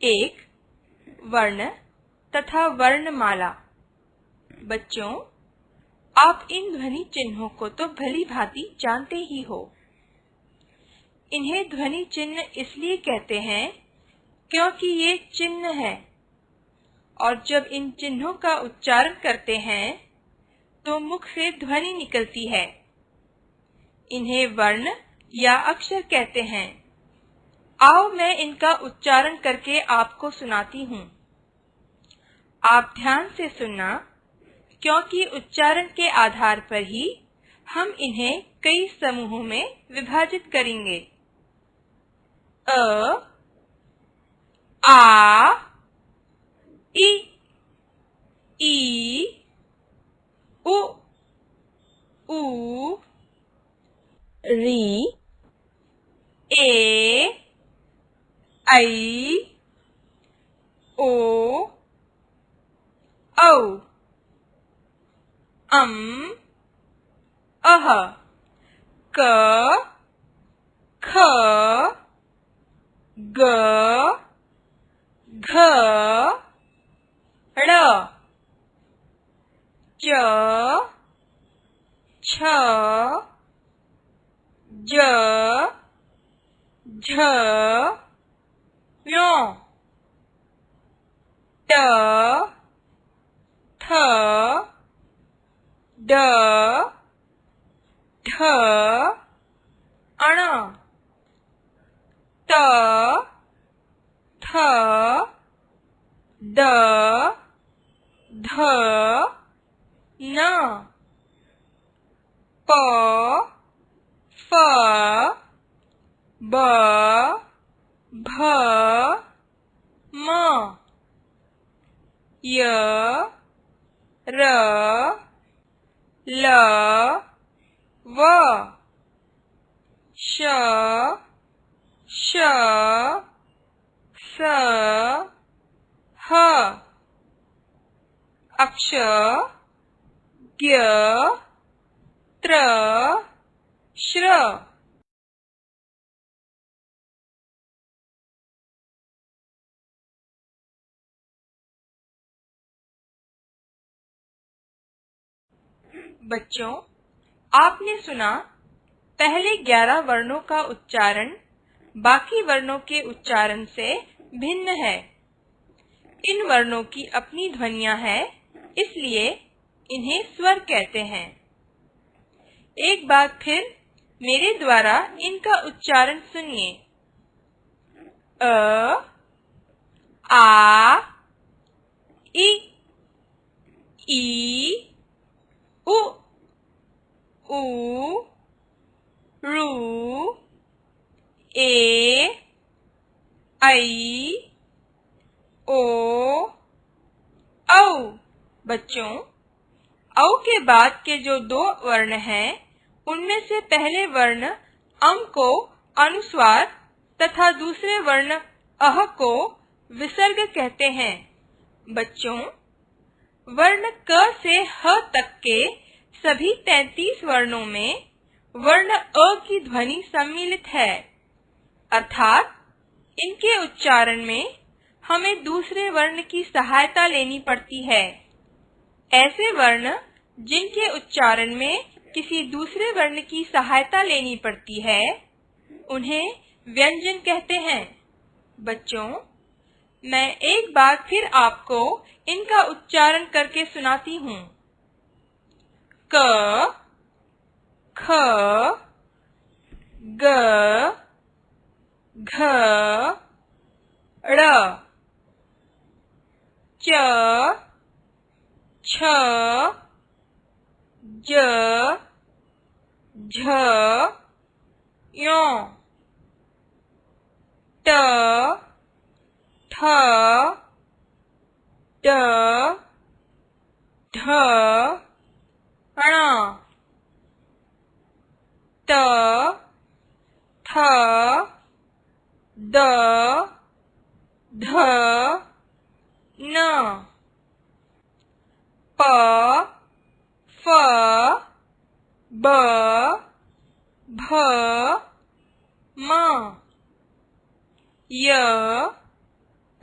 एक वर्ण तथा वर्णमाला। बच्चों, आप इन ध्वनि चिन्हों को तो भली भांति जानते ही हो। इन्हें ध्वनि चिन्ह इसलिए कहते हैं क्योंकि ये चिन्ह है, और जब इन चिन्हों का उच्चारण करते हैं तो मुख से ध्वनि निकलती है। इन्हें वर्ण या अक्षर कहते हैं। आओ मैं इनका उच्चारण करके आपको सुनाती हूँ। आप ध्यान से सुनना, क्योंकि उच्चारण के आधार पर ही हम इन्हें कई समूहों में विभाजित करेंगे। अ, आ, इ, ई, उ, ऊ, री, ए, ऐ, ओ, औ, अह, क, ख, ग, घ, ड़, च, छ, ज, झ, ञ, ट, थ, ड, ढ, अण, त, थ, द, ध, न, प, फ, ब, भ, म, य, र, ल, व, श, श, स, ह, अक्ष, ज्ञ, त्र, श्र। बच्चों, आपने सुना पहले 11 वर्णों का उच्चारण बाकी वर्णों के उच्चारण से भिन्न है। इन वर्णों की अपनी ध्वनियां हैं, इसलिए इन्हें स्वर कहते हैं। एक बार फिर मेरे द्वारा इनका उच्चारण सुनिए। अ, आ, इ, ई, उ, ऊ, रू, ए, ऐ, ओ, औ। बच्चों, औ के बाद के जो 2 वर्ण हैं, उनमें से पहले वर्ण अम को अनुस्वार तथा दूसरे वर्ण अह को विसर्ग कहते हैं। बच्चों, वर्ण क से ह तक के सभी 33 वर्णों में वर्ण अ की ध्वनि सम्मिलित है, अर्थात इनके उच्चारण में हमें दूसरे वर्ण की सहायता लेनी पड़ती है। ऐसे वर्ण जिनके उच्चारण में किसी दूसरे वर्ण की सहायता लेनी पड़ती है, उन्हें व्यंजन कहते हैं। बच्चों, मैं एक बार फिर आपको इनका उच्चारण करके सुनाती हूँ। क, ख, ग, घ, ड़, च, छ, ज, झ, ञ, ट, ठ, ड, ढ, ण, त, थ, द, ध, न, प, फ, ब, भ, म, य,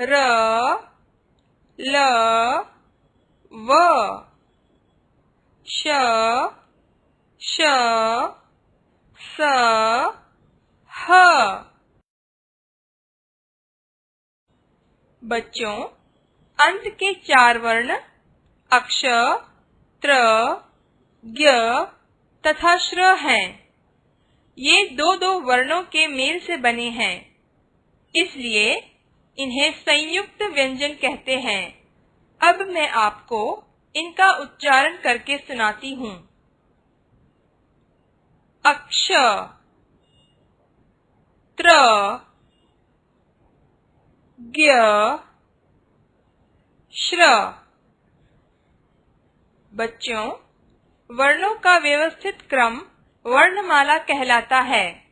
र, ल, व, श, श, स, ह। बच्चों, अंत के 4 वर्ण अक्ष, त्र, ज्ञ तथा श्र हैं। ये दो वर्णों के मेल से बने हैं, इसलिए इन्हें संयुक्त व्यंजन कहते हैं। अब मैं आपको इनका उच्चारण करके सुनाती हूँ। अक्ष, त्र, ज्ञ, श्र। बच्चों, वर्णों का व्यवस्थित क्रम वर्णमाला कहलाता है।